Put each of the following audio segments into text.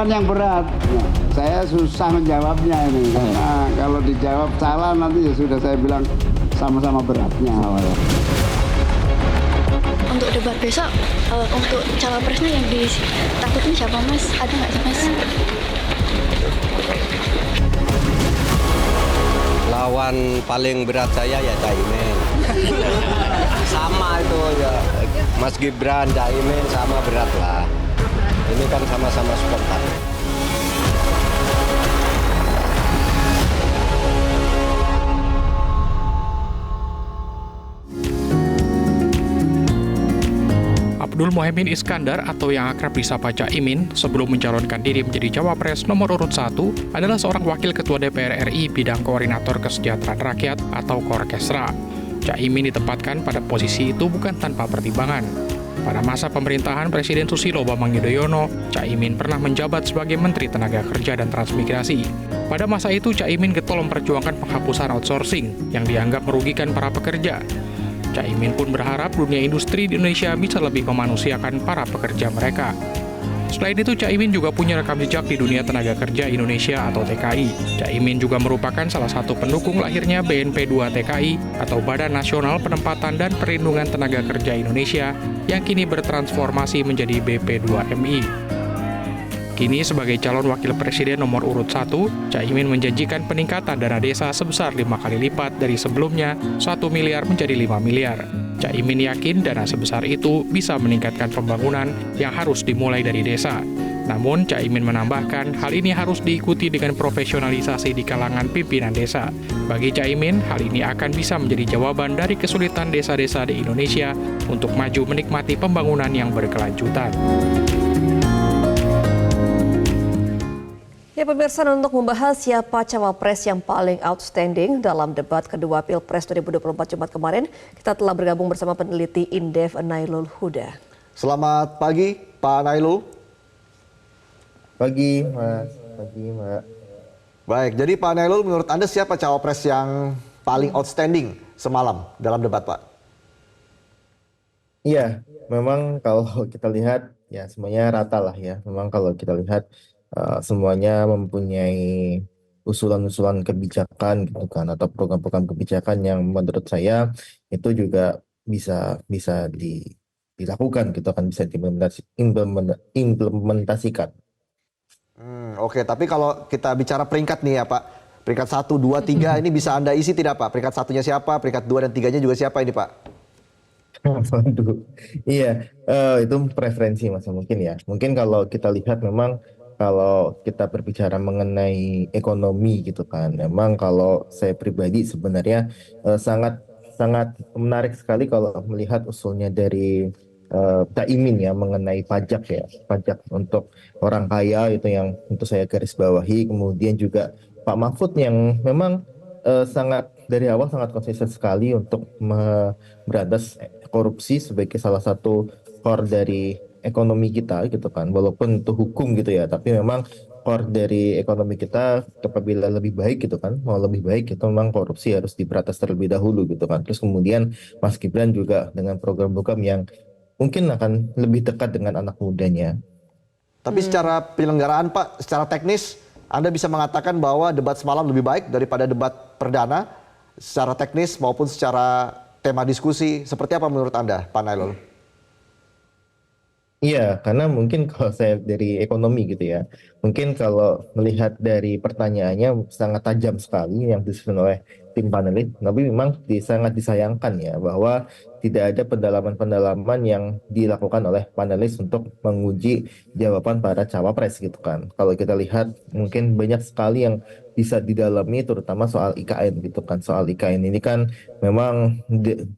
persoalan yang berat. Saya susah menjawabnya ini, karena kalau dijawab salah nanti ya sudah saya bilang sama-sama beratnya awalnya. Untuk debat besok, untuk cawapresnya yang ditakutin siapa Mas? Ada nggak sih Mas? Lawan paling berat saya ya Caimin. Sama itu ya, Mas Gibran, Caimin sama berat lah. Ini kan sama-sama spontan. Abdul Muhaimin Iskandar atau yang akrab disapa Caimin sebelum mencalonkan diri menjadi Cawapres nomor urut 1 adalah seorang wakil ketua DPR RI bidang koordinator kesejahteraan rakyat atau Korkesra. Caimin ditempatkan pada posisi itu bukan tanpa pertimbangan. Pada masa pemerintahan Presiden Susilo Bambang Yudhoyono, Caimin pernah menjabat sebagai Menteri Tenaga Kerja dan Transmigrasi. Pada masa itu, Caimin getol memperjuangkan penghapusan outsourcing yang dianggap merugikan para pekerja. Caimin pun berharap dunia industri di Indonesia bisa lebih memanusiakan para pekerja mereka. Selain itu, Caimin juga punya rekam jejak di dunia tenaga kerja Indonesia atau TKI. Caimin juga merupakan salah satu pendukung lahirnya BNP 2 TKI atau Badan Nasional Penempatan dan Perlindungan Tenaga Kerja Indonesia yang kini bertransformasi menjadi BP2 MI. Kini sebagai calon wakil presiden nomor urut 1, Caimin menjanjikan peningkatan dana desa sebesar 5 kali lipat dari sebelumnya 1 miliar menjadi 5 miliar. Caimin yakin dana sebesar itu bisa meningkatkan pembangunan yang harus dimulai dari desa. Namun Caimin menambahkan hal ini harus diikuti dengan profesionalisasi di kalangan pimpinan desa. Bagi Caimin, hal ini akan bisa menjadi jawaban dari kesulitan desa-desa di Indonesia untuk maju menikmati pembangunan yang berkelanjutan. Ya pemirsa, untuk membahas siapa cawapres yang paling outstanding dalam debat kedua Pilpres 2024 Jumat kemarin, kita telah bergabung bersama peneliti Indef Nailul Huda. Selamat pagi, Pak Nailul. Pagi, Mas. Pagi, Mbak. Baik, jadi Pak Nailul, menurut Anda siapa cawapres yang paling outstanding semalam dalam debat, Pak? Iya, memang kalau kita lihat, ya semuanya rata lah ya. Memang kalau kita lihat, semuanya mempunyai usulan-usulan kebijakan gitu kan, atau program-program kebijakan yang menurut saya itu juga bisa bisa dilakukan gitu kan, bisa diimplementasikan. Oke, tapi kalau kita bicara peringkat nih ya Pak, peringkat 1, 2, 3 ini bisa Anda isi tidak Pak? Peringkat 1-nya siapa, peringkat 2 dan 3-nya juga siapa ini Pak? Waduh, iya, itu preferensi Mas mungkin ya. Mungkin kalau kita lihat memang kalau kita berbicara mengenai ekonomi gitu kan, memang kalau saya pribadi sebenarnya sangat sangat menarik sekali kalau melihat usulnya dari Caimin ya mengenai pajak ya, pajak untuk orang kaya itu yang untuk saya garis bawahi. Kemudian juga Pak Mahfud yang memang sangat dari awal sangat konsisten sekali untuk memberantas korupsi sebagai salah satu core dari ekonomi kita gitu kan, walaupun itu hukum gitu ya, tapi memang core dari ekonomi kita apabila lebih baik gitu kan, mau lebih baik itu memang korupsi harus diberantas terlebih dahulu gitu kan. Terus kemudian Mas Gibran juga dengan program-program yang mungkin akan lebih dekat dengan anak mudanya. Tapi secara penyelenggaraan Pak, secara teknis Anda bisa mengatakan bahwa debat semalam lebih baik daripada debat perdana secara teknis maupun secara tema diskusi. Seperti apa menurut Anda, Pak Nailul? Iya, karena mungkin kalau saya dari ekonomi gitu ya, mungkin kalau melihat dari pertanyaannya sangat tajam sekali yang disusun oleh tim panelis, tapi memang sangat disayangkan ya bahwa tidak ada pendalaman-pendalaman yang dilakukan oleh panelis untuk menguji jawaban para cawapres gitu kan. Kalau kita lihat mungkin banyak sekali yang bisa didalami terutama soal IKN gitu kan. Soal IKN ini kan memang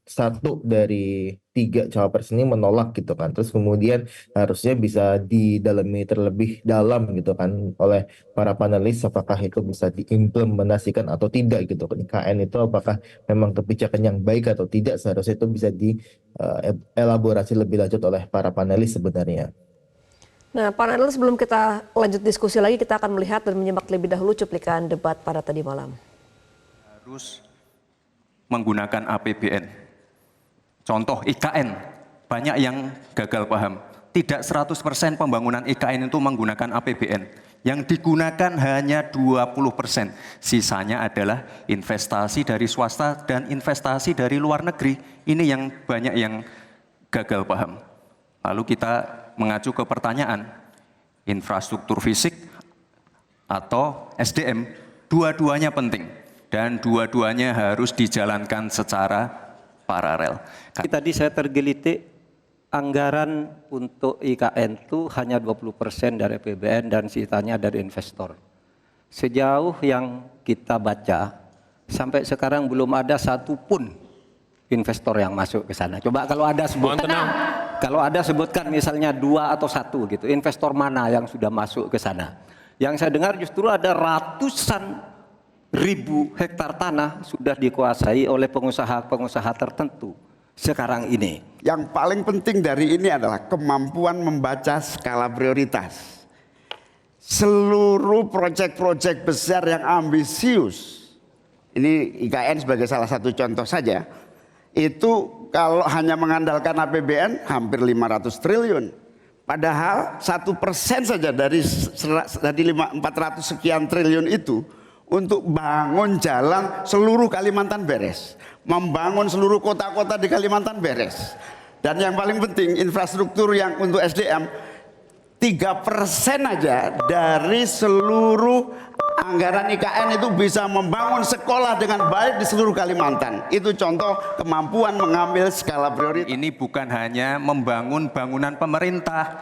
satu dari 3 cawapres ini menolak gitu kan. Terus kemudian harusnya bisa didalami terlebih dalam gitu kan oleh para panelis apakah itu bisa diimplementasikan atau tidak gitu kan. IKN itu apakah memang kebijakan yang baik atau tidak, seharusnya itu bisa dielaborasi lebih lanjut oleh para panelis sebenarnya. Nah, Pak Nailul, sebelum kita lanjut diskusi lagi, kita akan melihat dan menyimak lebih dahulu cuplikan debat pada tadi malam. Harus menggunakan APBN. Contoh IKN, banyak yang gagal paham. tidak 100% pembangunan IKN itu menggunakan APBN. Yang digunakan hanya 20%. Sisanya adalah investasi dari swasta dan investasi dari luar negeri. Ini yang banyak yang gagal paham. Lalu kita mengacu ke pertanyaan, infrastruktur fisik atau SDM, dua-duanya penting. Dan dua-duanya harus dijalankan secara paralel. Tadi saya tergelitik, anggaran untuk IKN itu hanya 20% dari APBN dan sisanya dari investor. Sejauh yang kita baca, sampai sekarang belum ada satupun investor yang masuk ke sana. Coba kalau ada sebutkan, sebutkan misalnya 2 atau 1 gitu, investor mana yang sudah masuk ke sana. Yang saya dengar justru ada ratusan ribu hektar tanah sudah dikuasai oleh pengusaha-pengusaha tertentu sekarang ini. Yang paling penting dari ini adalah kemampuan membaca skala prioritas. Seluruh proyek-proyek besar yang ambisius, ini IKN sebagai salah satu contoh saja, itu kalau hanya mengandalkan APBN hampir 500 triliun. Padahal 1% saja dari 400 sekian triliun itu untuk bangun jalan seluruh Kalimantan beres, membangun seluruh kota-kota di Kalimantan beres. Dan yang paling penting infrastruktur yang untuk SDM 3% aja dari seluruh anggaran IKN itu bisa membangun sekolah dengan baik di seluruh Kalimantan. Itu contoh kemampuan mengambil skala prioritas. Ini bukan hanya membangun bangunan pemerintah,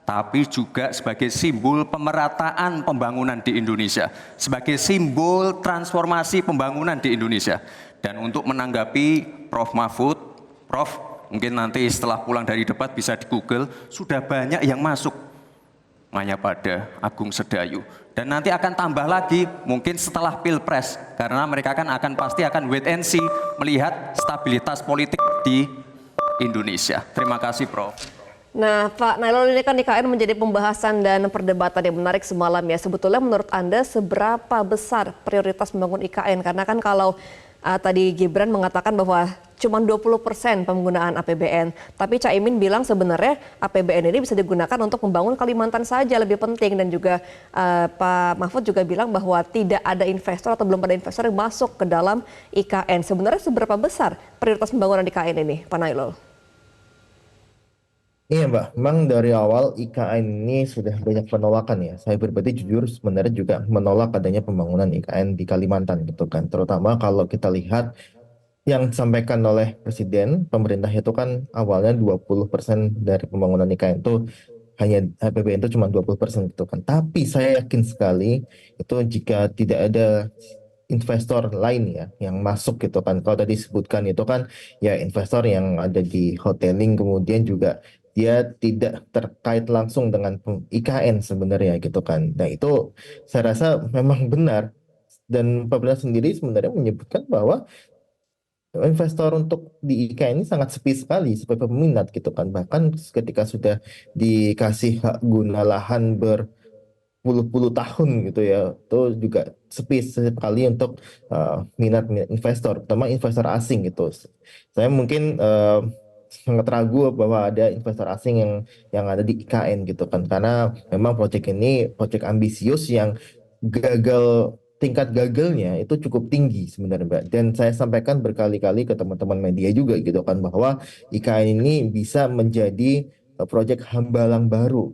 tapi juga sebagai simbol pemerataan pembangunan di Indonesia, sebagai simbol transformasi pembangunan di Indonesia. Dan untuk menanggapi Prof. Mahfud, Prof, mungkin nanti setelah pulang dari debat bisa di Google, sudah banyak yang masuk Mayapada, Agung Sedayu. Dan nanti akan tambah lagi mungkin setelah Pilpres, karena mereka akan pasti akan wait and see melihat stabilitas politik di Indonesia. Terima kasih, Prof. Nah, Pak Nailul, ini kan IKN menjadi pembahasan dan perdebatan yang menarik semalam ya. Sebetulnya menurut Anda seberapa besar prioritas membangun IKN? Karena kan kalau tadi Gibran mengatakan bahwa cuma 20% penggunaan APBN. Tapi Caimin bilang sebenarnya APBN ini bisa digunakan untuk membangun Kalimantan saja lebih penting. Dan juga Pak Mahfud juga bilang bahwa tidak ada investor atau belum ada investor yang masuk ke dalam IKN. Sebenarnya seberapa besar prioritas pembangunan IKN ini, Pak Nailul? Iya Mbak, memang dari awal IKN ini sudah banyak penolakan ya. Saya pribadi jujur sebenarnya juga menolak adanya pembangunan IKN di Kalimantan gitu kan. Terutama kalau kita lihat yang disampaikan oleh Presiden, pemerintah itu kan awalnya 20% dari pembangunan IKN itu hanya APBN itu cuma 20% gitu kan. Tapi saya yakin sekali itu jika tidak ada investor lain ya yang masuk gitu kan. Kalau tadi disebutkan itu kan ya investor yang ada di hoteling, kemudian juga dia tidak terkait langsung dengan IKN sebenarnya gitu kan. Nah itu saya rasa memang benar, dan pemerintah sendiri sebenarnya menyebutkan bahwa investor untuk di IKN ini sangat sepi sekali sebagai peminat gitu kan. Bahkan ketika sudah dikasih hak guna lahan berpuluh-puluh tahun gitu ya, itu juga sepi sekali untuk minat investor, terutama investor asing gitu. Saya mungkin sangat ragu bahwa ada investor asing yang ada di IKN gitu kan, karena memang proyek ini proyek ambisius yang tingkat gagalnya itu cukup tinggi sebenarnya Mbak. Dan saya sampaikan berkali-kali ke teman-teman media juga gitu kan, bahwa IKN ini bisa menjadi proyek hambalang baru.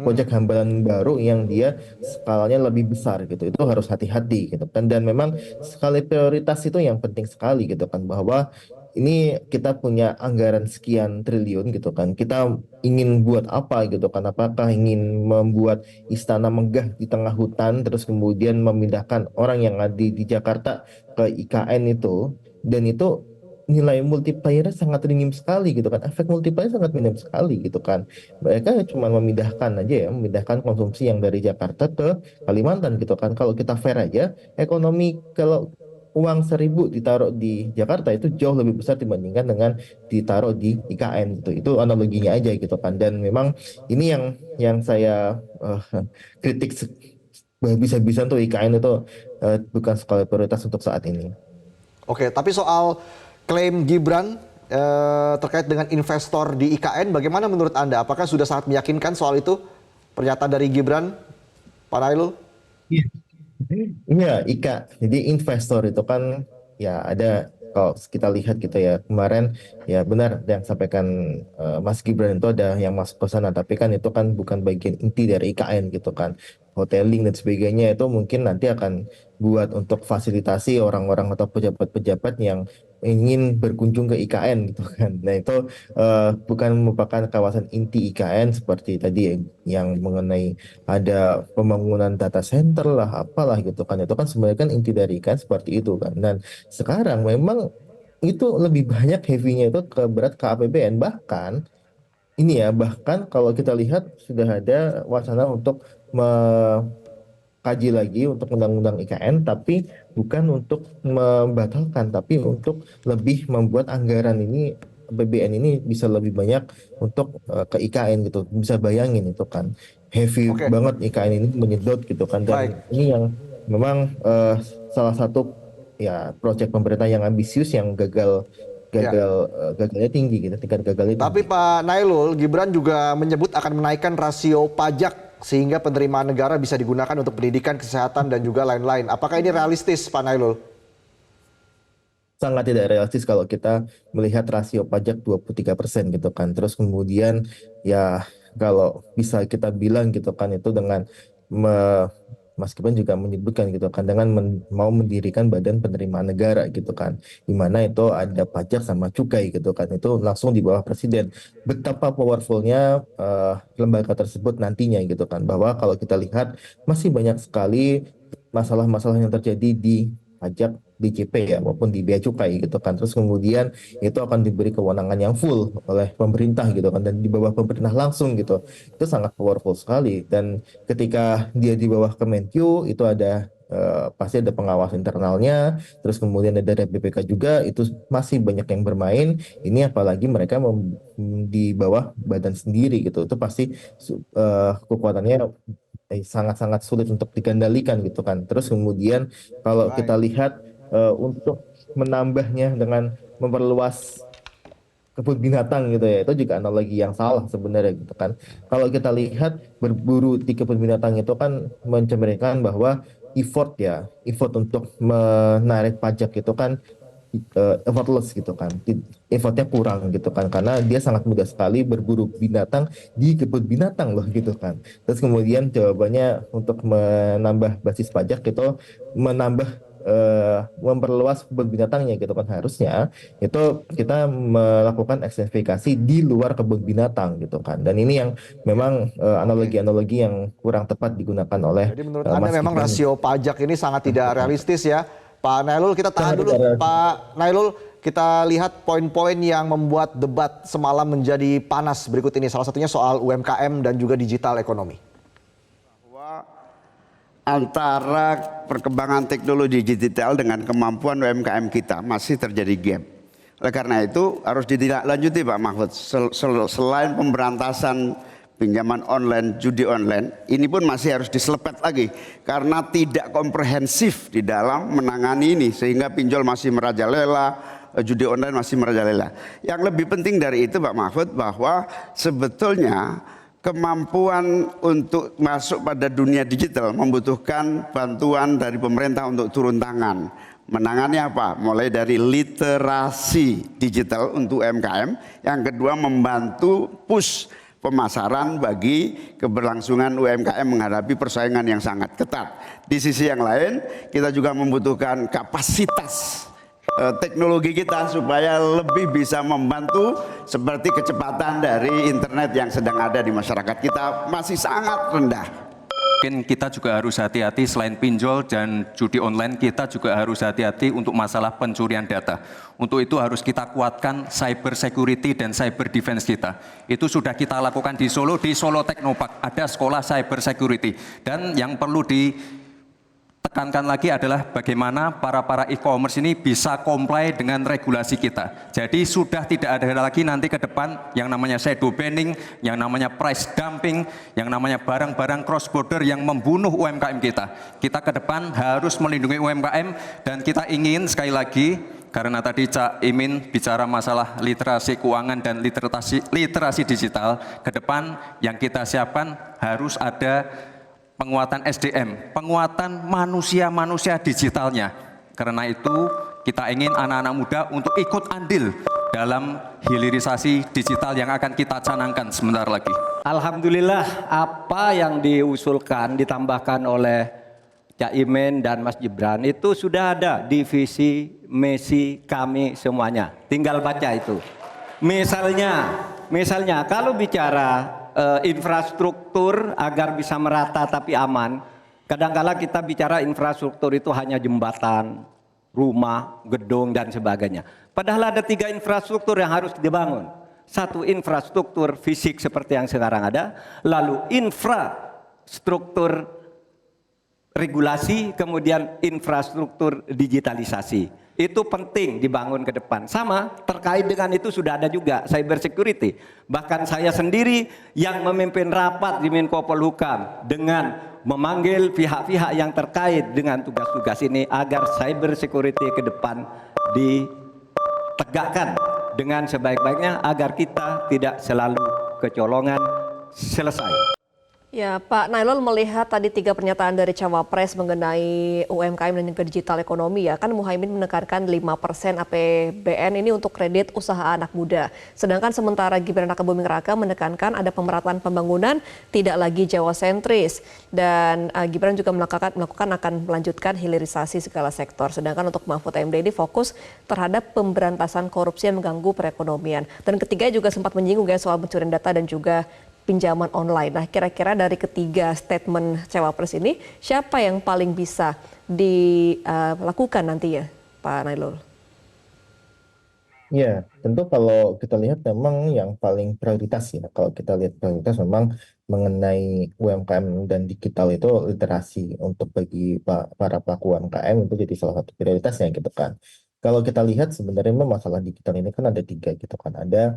Proyek hambalang baru yang dia skalanya lebih besar gitu. Itu harus hati-hati gitu kan. Dan memang skala prioritas itu yang penting sekali gitu kan, bahwa ini kita punya anggaran sekian triliun gitu kan. Kita ingin buat apa gitu kan? Apakah ingin membuat istana megah di tengah hutan terus kemudian memindahkan orang yang ada di Jakarta ke IKN itu, dan itu nilai multiplier sangat minim sekali gitu kan. Efek multiplier sangat minim sekali gitu kan. Mereka cuma memindahkan aja ya, memindahkan konsumsi yang dari Jakarta ke Kalimantan gitu kan. Kalau kita fair aja, ekonomi kalau uang 1.000 ditaruh di Jakarta itu jauh lebih besar dibandingkan dengan ditaruh di IKN gitu. Itu analoginya aja gitu kan. Dan memang ini yang saya kritik bisa-bisa untuk IKN itu bukan skala prioritas untuk saat ini. Oke, tapi soal klaim Gibran terkait dengan investor di IKN, bagaimana menurut Anda? Apakah sudah sangat meyakinkan soal itu? Pernyataan dari Gibran, Pak Nailul? Iya, Ika. Jadi investor itu kan ya ada, kalau kita lihat gitu ya kemarin, ya benar yang sampaikan Mas Gibran, itu ada yang masuk ke sana, tapi kan itu kan bukan bagian inti dari IKN gitu kan. Hoteling dan sebagainya itu mungkin nanti akan buat untuk fasilitasi orang-orang atau pejabat-pejabat yang ingin berkunjung ke IKN gitu kan. Nah itu bukan merupakan kawasan inti IKN seperti tadi yang mengenai ada pembangunan data center lah, apalah gitu kan. Itu kan sebenarnya kan inti dari IKN seperti itu kan. Dan sekarang memang itu lebih banyak heavy-nya itu ke berat ke APBN. Bahkan ini ya, bahkan kalau kita lihat sudah ada wacana untuk mengkaji lagi untuk undang-undang IKN, tapi bukan untuk membatalkan, tapi untuk lebih membuat anggaran ini, APBN ini bisa lebih banyak untuk ke IKN gitu. Bisa bayangin itu kan heavy Oke. banget IKN ini menyedot gitu kan. Dan Baik. ini yang memang salah satu ya proyek pemerintah yang ambisius yang gagalnya tinggi gitu, tingkat gagalnya tinggi. Tapi Pak Nailul, Gibran juga menyebut akan menaikkan rasio pajak sehingga penerimaan negara bisa digunakan untuk pendidikan, kesehatan, dan juga lain-lain. Apakah ini realistis, Pak Nailul? Sangat tidak realistis kalau kita melihat rasio pajak 23% gitu kan. Terus kemudian ya kalau bisa kita bilang gitu kan itu dengan Mas Gibran juga menyebutkan gitu kan dengan mau mendirikan badan penerimaan negara gitu kan, di mana itu ada pajak sama cukai gitu kan, itu langsung di bawah presiden. Betapa powerfulnya lembaga tersebut nantinya gitu kan, bahwa kalau kita lihat masih banyak sekali masalah-masalah yang terjadi di pajak DJP ya maupun di bea cukai gitu kan. Terus kemudian itu akan diberi kewenangan yang full oleh pemerintah gitu kan, dan di bawah pemerintah langsung gitu. Itu sangat powerful sekali, dan ketika dia di bawah Kemenkyu itu ada pasti ada pengawas internalnya. Terus kemudian ada dari BPK juga, itu masih banyak yang bermain. Ini apalagi mereka di bawah badan sendiri gitu, itu pasti kekuatannya sangat-sangat sulit untuk dikendalikan gitu kan. Terus kemudian kalau kita lihat untuk menambahnya dengan memperluas kebun binatang gitu ya, itu juga analogi yang salah sebenarnya gitu kan. Kalau kita lihat berburu di kebun binatang itu kan mencerminkan bahwa effort untuk menarik pajak itu kan effortless gitu kan, effortnya kurang gitu kan, karena dia sangat mudah sekali berburu binatang di kebun binatang loh gitu kan. Terus kemudian jawabannya untuk menambah basis pajak itu memperluas kebun binatangnya gitu kan. Harusnya itu kita melakukan ekstensifikasi di luar kebun binatang gitu kan, dan ini yang memang analogi-analogi yang kurang tepat digunakan oleh Jadi menurut Anda Mas memang Gibran. rasio pajak ini sangat tidak realistis ya. Pak Nailul, kita tahan dulu. Pak Nailul, kita lihat poin-poin yang membuat debat semalam menjadi panas berikut ini. Salah satunya soal UMKM dan juga digital ekonomi. Antara perkembangan teknologi digital dengan kemampuan UMKM kita masih terjadi gap. Oleh karena itu harus ditindaklanjuti Pak Mahfud. Selain pemberantasan pinjaman online, judi online, ini pun masih harus diselepet lagi karena tidak komprehensif di dalam menangani ini, sehingga pinjol masih merajalela, judi online masih merajalela. Yang lebih penting dari itu Pak Mahfud, bahwa sebetulnya kemampuan untuk masuk pada dunia digital membutuhkan bantuan dari pemerintah untuk turun tangan. Menangani apa? Mulai dari literasi digital untuk UMKM, yang kedua membantu push pemasaran bagi keberlangsungan UMKM menghadapi persaingan yang sangat ketat. Di sisi yang lain, kita juga membutuhkan kapasitas teknologi kita supaya lebih bisa membantu, seperti kecepatan dari internet yang sedang ada di masyarakat kita masih sangat rendah. Mungkin kita juga harus hati-hati, selain pinjol dan judi online, kita juga harus hati-hati untuk masalah pencurian data. Untuk itu harus kita kuatkan cyber security dan cyber defense kita. Itu sudah kita lakukan di Solo Technopark, ada sekolah cyber security. Dan yang perlu ditekankan lagi adalah bagaimana para e-commerce ini bisa comply dengan regulasi kita. Jadi sudah tidak ada lagi nanti ke depan yang namanya shadow banning, yang namanya price dumping, yang namanya barang-barang cross border yang membunuh UMKM kita. Kita ke depan harus melindungi UMKM, dan kita ingin sekali lagi karena tadi Cak Imin bicara masalah literasi keuangan dan literasi digital. Ke depan yang kita siapkan harus ada penguatan SDM, penguatan manusia digitalnya. Karena itu kita ingin anak-anak muda untuk ikut andil dalam hilirisasi digital yang akan kita canangkan sebentar lagi. Alhamdulillah apa yang diusulkan ditambahkan oleh Cak Imin dan Mas Gibran itu sudah ada di visi misi kami semuanya. Tinggal baca itu. Misalnya kalau bicara infrastruktur agar bisa merata tapi aman, kadang-kala kita bicara infrastruktur itu hanya jembatan, rumah, gedung dan sebagainya. Padahal ada 3 infrastruktur yang harus dibangun. 1 infrastruktur fisik seperti yang sekarang ada, lalu infrastruktur regulasi, kemudian infrastruktur digitalisasi. Itu penting dibangun ke depan. Sama terkait dengan itu sudah ada juga cyber security. Bahkan saya sendiri yang memimpin rapat di Menko Polhukam dengan memanggil pihak-pihak yang terkait dengan tugas-tugas ini agar cyber security ke depan ditegakkan dengan sebaik-baiknya agar kita tidak selalu kecolongan. Selesai. Ya, Pak Nailul melihat tadi 3 pernyataan dari Cawapres mengenai UMKM dan juga digital ekonomi ya. Kan Muhaimin menekankan 5% APBN ini untuk kredit usaha anak muda. Sedangkan sementara Gibran Rakabuming Raka menekankan ada pemerataan pembangunan tidak lagi Jawa sentris. Dan Gibran juga melakukan akan melanjutkan hilirisasi segala sektor. Sedangkan untuk Mahfud MD ini fokus terhadap pemberantasan korupsi yang mengganggu perekonomian. Dan ketiga juga sempat menyinggung ya soal pencurian data dan juga pinjaman online. Nah, kira-kira dari ketiga statement Cawapres ini, siapa yang paling bisa dilakukan nanti ya, Pak Nailul? Ya, tentu kalau kita lihat memang yang paling prioritas ya. Kalau kita lihat prioritas memang mengenai UMKM dan digital itu literasi untuk bagi para pelaku UMKM itu jadi salah satu prioritasnya gitu kan. Kalau kita lihat sebenarnya memang masalah digital ini kan ada 3 gitu kan. Ada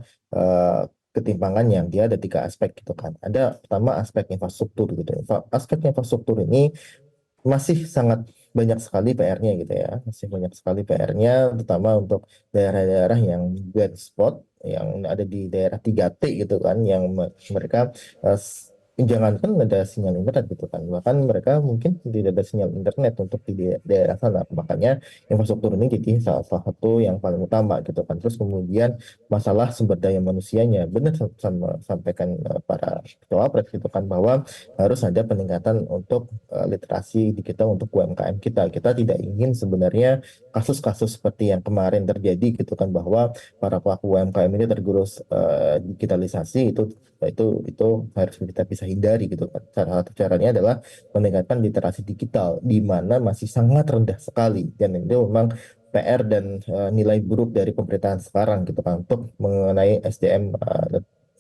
ketimpangan yang dia ada 3 aspek gitu kan. Ada pertama aspek infrastruktur gitu. Aspek infrastruktur ini masih sangat banyak sekali PR-nya gitu ya. Masih banyak sekali PR-nya terutama untuk daerah-daerah yang bad spot yang ada di daerah 3T gitu kan yang mereka jangankan ada sinyal internet gitu kan, bahkan mereka mungkin tidak ada sinyal internet untuk di daerah sana. Makanya infrastruktur ini jadi salah satu yang paling utama gitu kan. Terus kemudian masalah sumber daya manusianya, benar sama sampaikan para cawapres gitu kan, bahwa harus ada peningkatan untuk literasi digital untuk UMKM kita. Kita tidak ingin sebenarnya kasus-kasus seperti yang kemarin terjadi gitu kan, bahwa para pelaku UMKM ini tergerus digitalisasi itu harus kita bisa hindari gitu kan. Salah satu caranya adalah meningkatkan literasi digital di mana masih sangat rendah sekali, dan itu memang PR dan nilai buruk dari pemerintahan sekarang gitu kan untuk mengenai SDM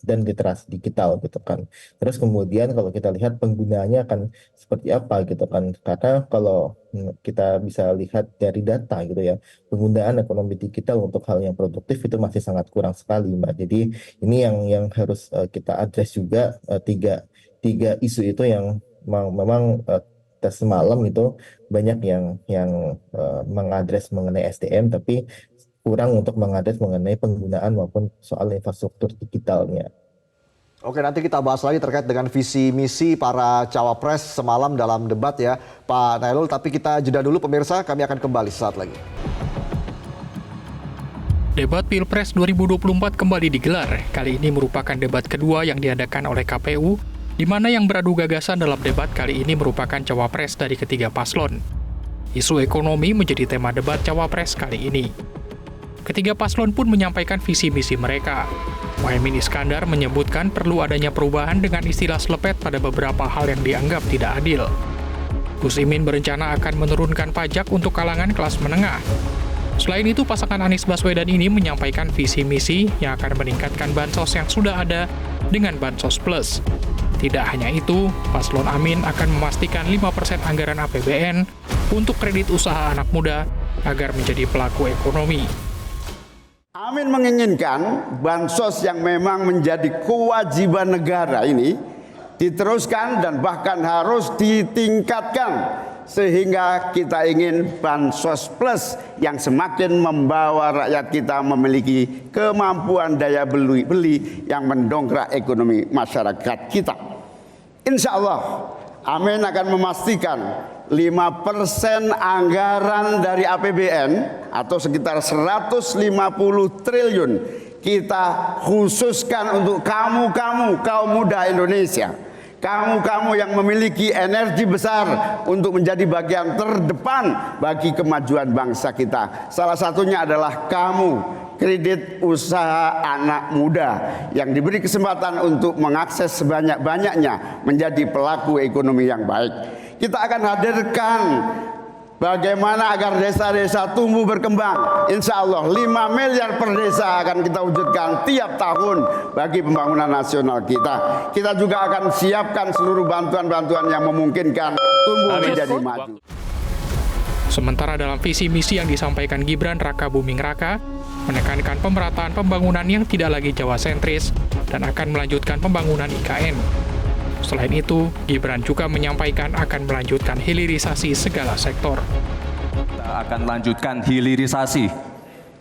dan literasi digital gitu kan. Terus kemudian kalau kita lihat penggunaannya akan seperti apa gitu kan, karena kalau kita bisa lihat dari data gitu ya, penggunaan ekonomi digital untuk hal yang produktif itu masih sangat kurang sekali Mbak. Jadi ini yang harus kita address juga, tiga isu itu yang memang semalam itu banyak yang mengadres mengenai SDM tapi kurang untuk mengadres mengenai penggunaan maupun soal infrastruktur digitalnya. Oke, nanti kita bahas lagi terkait dengan visi misi para cawapres semalam dalam debat ya Pak Nailul. Tapi kita jeda dulu pemirsa, kami akan kembali sesaat lagi. Debat Pilpres 2024 kembali digelar. Kali ini merupakan debat kedua yang diadakan oleh KPU, di mana yang beradu gagasan dalam debat kali ini merupakan cawapres dari ketiga paslon. Isu ekonomi menjadi tema debat cawapres kali ini. Ketiga paslon pun menyampaikan visi misi mereka. Muhaimin Iskandar menyebutkan perlu adanya perubahan dengan istilah selepet pada beberapa hal yang dianggap tidak adil. Gus Imin berencana akan menurunkan pajak untuk kalangan kelas menengah. Selain itu, pasangan Anies Baswedan ini menyampaikan visi misi yang akan meningkatkan bansos yang sudah ada dengan Bansos Plus. Tidak hanya itu, paslon Amin akan memastikan 5% anggaran APBN untuk kredit usaha anak muda agar menjadi pelaku ekonomi. Amin menginginkan bansos yang memang menjadi kewajiban negara ini diteruskan dan bahkan harus ditingkatkan sehingga kita ingin Bansos Plus yang semakin membawa rakyat kita memiliki kemampuan daya beli yang mendongkrak ekonomi masyarakat kita. Insya Allah, Amin akan memastikan 5% anggaran dari APBN atau sekitar 150 triliun kita khususkan untuk kaum muda Indonesia. Kamu yang memiliki energi besar untuk menjadi bagian terdepan bagi kemajuan bangsa kita. Salah satunya adalah kamu, kredit usaha anak muda yang diberi kesempatan untuk mengakses sebanyak-banyaknya menjadi pelaku ekonomi yang baik. Kita akan hadirkan bagaimana agar desa-desa tumbuh berkembang. Insya Allah 5 miliar per desa akan kita wujudkan tiap tahun bagi pembangunan nasional kita. Kita juga akan siapkan seluruh bantuan-bantuan yang memungkinkan tumbuh menjadi maju. Sementara dalam visi misi yang disampaikan Gibran Raka Buming Raka, menekankan pemerataan pembangunan yang tidak lagi Jawa sentris dan akan melanjutkan pembangunan IKN. Selain itu, Gibran juga menyampaikan akan melanjutkan hilirisasi segala sektor. Kita akan lanjutkan hilirisasi,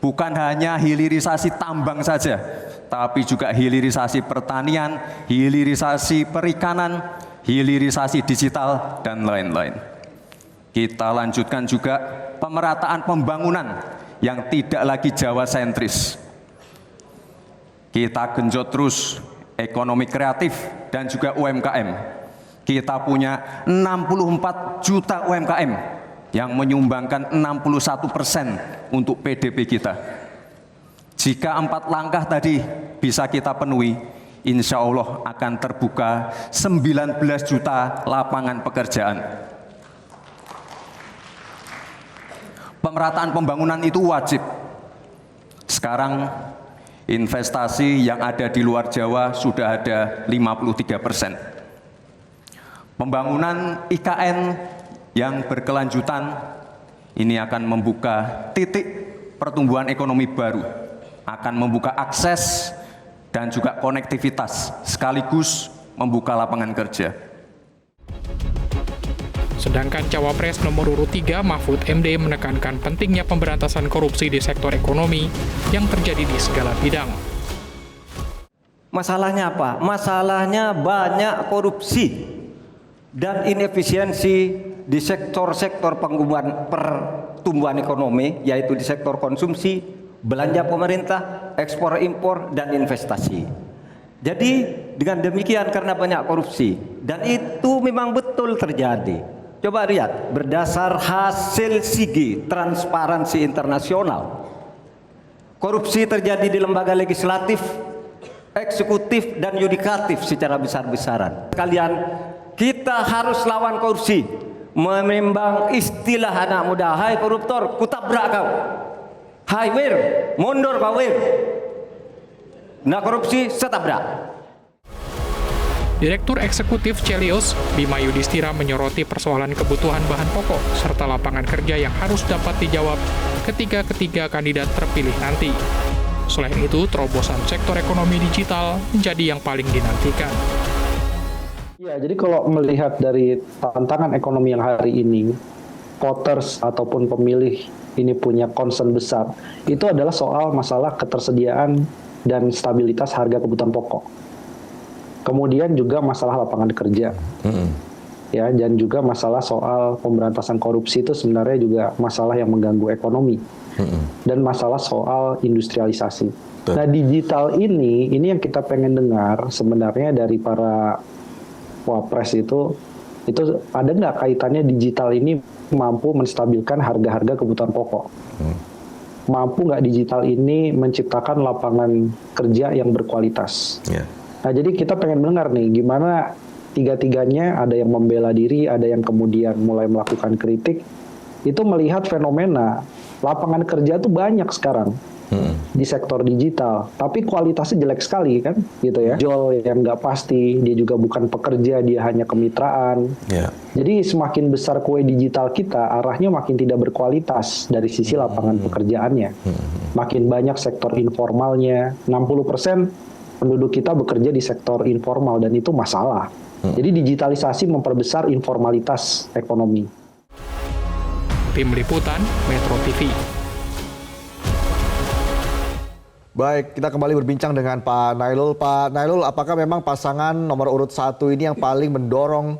bukan hanya hilirisasi tambang saja, tapi juga hilirisasi pertanian, hilirisasi perikanan, hilirisasi digital, dan lain-lain. Kita lanjutkan juga pemerataan pembangunan yang tidak lagi Jawa sentris. Kita genjot terus ekonomi kreatif dan juga UMKM. Kita punya 64 juta UMKM yang menyumbangkan 61% untuk PDB kita. Jika 4 langkah tadi bisa kita penuhi, insya Allah akan terbuka 19 juta lapangan pekerjaan. Pemerataan pembangunan itu wajib. Sekarang investasi yang ada di luar Jawa sudah ada 53%. Pembangunan IKN yang berkelanjutan ini akan membuka titik pertumbuhan ekonomi baru, akan membuka akses dan juga konektivitas, sekaligus membuka lapangan kerja. Sedangkan Cawapres nomor urut 3 Mahfud MD menekankan pentingnya pemberantasan korupsi di sektor ekonomi yang terjadi di segala bidang. Masalahnya apa? Masalahnya banyak korupsi dan inefisiensi di sektor-sektor pertumbuhan ekonomi, yaitu di sektor konsumsi, belanja pemerintah, ekspor impor, dan investasi. Jadi dengan demikian karena banyak korupsi, dan itu memang betul terjadi. Coba lihat, berdasar hasil SIGI, Transparansi Internasional, korupsi terjadi di lembaga legislatif, eksekutif, dan yudikatif secara besar-besaran. Kalian, kita harus lawan korupsi. Menimbang istilah anak muda, hai koruptor, kutabrak kau. Hai wir, mundur kau wir. Nah korupsi, setabrak. Direktur Eksekutif Celios, Bima Yudhistira menyoroti persoalan kebutuhan bahan pokok serta lapangan kerja yang harus dapat dijawab ketika ketiga kandidat terpilih nanti. Selain itu, terobosan sektor ekonomi digital menjadi yang paling dinantikan. Ya, jadi kalau melihat dari tantangan ekonomi yang hari ini, voters ataupun pemilih ini punya concern besar, itu adalah soal masalah ketersediaan dan stabilitas harga kebutuhan pokok. Kemudian juga masalah lapangan kerja, ya, dan juga masalah soal pemberantasan korupsi itu sebenarnya juga masalah yang mengganggu ekonomi, dan masalah soal industrialisasi. Nah, digital ini yang kita pengen dengar sebenarnya dari para wapres itu ada nggak kaitannya digital ini mampu menstabilkan harga-harga kebutuhan pokok? Mampu nggak digital ini menciptakan lapangan kerja yang berkualitas? Nah, jadi kita pengen mendengar nih, gimana tiga-tiganya, ada yang membela diri, ada yang kemudian mulai melakukan kritik, itu melihat fenomena lapangan kerja itu banyak sekarang di sektor digital, tapi kualitasnya jelek sekali kan, gitu ya. Jual yang nggak pasti, dia juga bukan pekerja, dia hanya kemitraan. Jadi semakin besar kue digital kita, arahnya makin tidak berkualitas dari sisi lapangan pekerjaannya. Makin banyak sektor informalnya, 60% penduduk kita bekerja di sektor informal dan itu masalah. Jadi digitalisasi memperbesar informalitas ekonomi. Tim Liputan Metro TV. Baik, kita kembali berbincang dengan Pak Nailul. Pak Nailul, apakah memang pasangan nomor urut 1 ini yang paling mendorong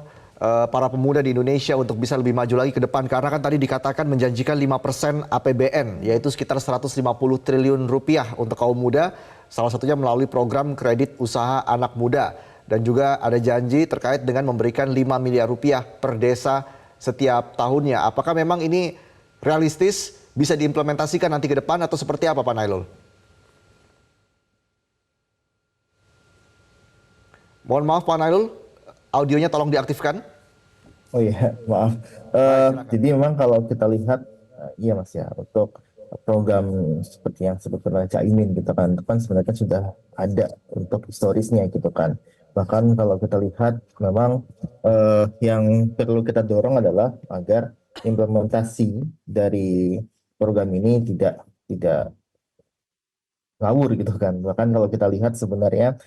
para pemuda di Indonesia untuk bisa lebih maju lagi ke depan? Karena kan tadi dikatakan menjanjikan 5% APBN, yaitu sekitar 150 triliun rupiah untuk kaum muda, salah satunya melalui program kredit usaha anak muda. Dan juga ada janji terkait dengan memberikan 5 miliar rupiah per desa setiap tahunnya. Apakah memang ini realistis, bisa diimplementasikan nanti ke depan atau seperti apa Pak Nailul? Mohon maaf Pak Nailul, audionya tolong diaktifkan. Oh iya, maaf. Jadi memang kalau kita lihat, iya Mas ya, untuk program seperti yang sebutkan oleh Caimin gitu kan, itu kan sebenarnya sudah ada untuk historisnya gitu kan. Bahkan kalau kita lihat memang yang perlu kita dorong adalah agar implementasi dari program ini tidak ngawur gitu kan. Bahkan kalau kita lihat sebenarnya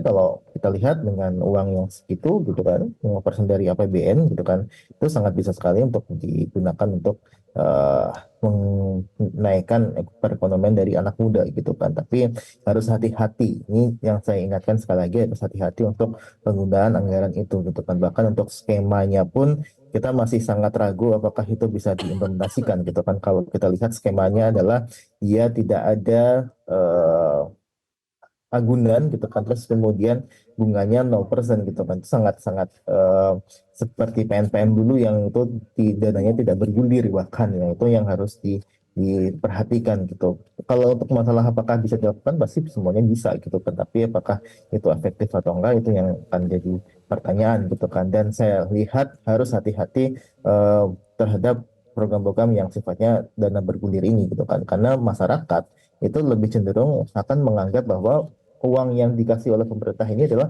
kalau kita lihat dengan uang yang segitu gitu kan, 5% dari APBN gitu kan, itu sangat bisa sekali untuk digunakan untuk menaikkan perekonomian dari anak muda gitu kan. Tapi harus hati-hati. Ini yang saya ingatkan sekali lagi, harus hati-hati untuk penggunaan anggaran itu gitu kan. Bahkan untuk skemanya pun kita masih sangat ragu apakah itu bisa diimplementasikan gitu kan. Kalau kita lihat skemanya adalah dia tidak ada agunan gitu kan, terus kemudian bunganya 0% gitu kan. Itu sangat-sangat seperti PNPM dulu yang itu dananya tidak bergulir bahkan ya, itu yang harus diperhatikan gitu. Kalau untuk masalah apakah bisa dilakukan, pasti semuanya bisa gitu kan, tapi apakah itu efektif atau enggak, itu yang akan jadi pertanyaan gitu kan. Dan saya lihat harus hati-hati terhadap program-program yang sifatnya dana bergulir ini gitu kan, karena masyarakat itu lebih cenderung akan menganggap bahwa uang yang dikasih oleh pemerintah ini adalah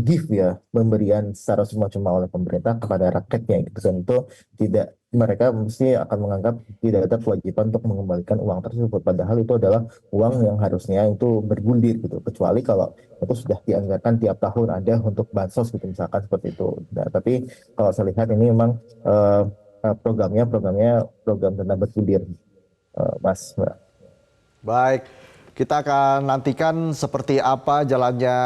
gift ya, pemberian secara cuma-cuma oleh pemerintah kepada rakyatnya gitu kan. Itu tidak, mereka mesti akan menganggap tidak ada kewajiban untuk mengembalikan uang tersebut, padahal itu adalah uang yang harusnya itu bergulir gitu, kecuali kalau itu sudah dianggarkan tiap tahun ada untuk bansos gitu misalkan seperti itu. Nah, tapi kalau saya lihat ini memang programnya program dana bergulir, Mas. Baik, kita akan nantikan seperti apa jalannya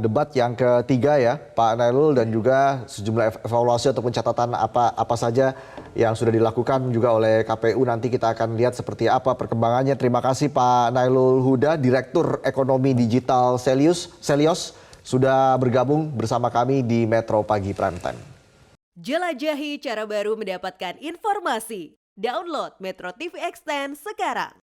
debat yang ketiga ya Pak Nailul, dan juga sejumlah evaluasi ataupun catatan apa saja yang sudah dilakukan juga oleh KPU. Nanti kita akan lihat seperti apa perkembangannya. Terima kasih Pak Nailul Huda, Direktur Ekonomi Digital Selios, sudah bergabung bersama kami di Metro Pagi Prime Time. Jelajahi cara baru mendapatkan informasi. Download Metro TV Extend sekarang.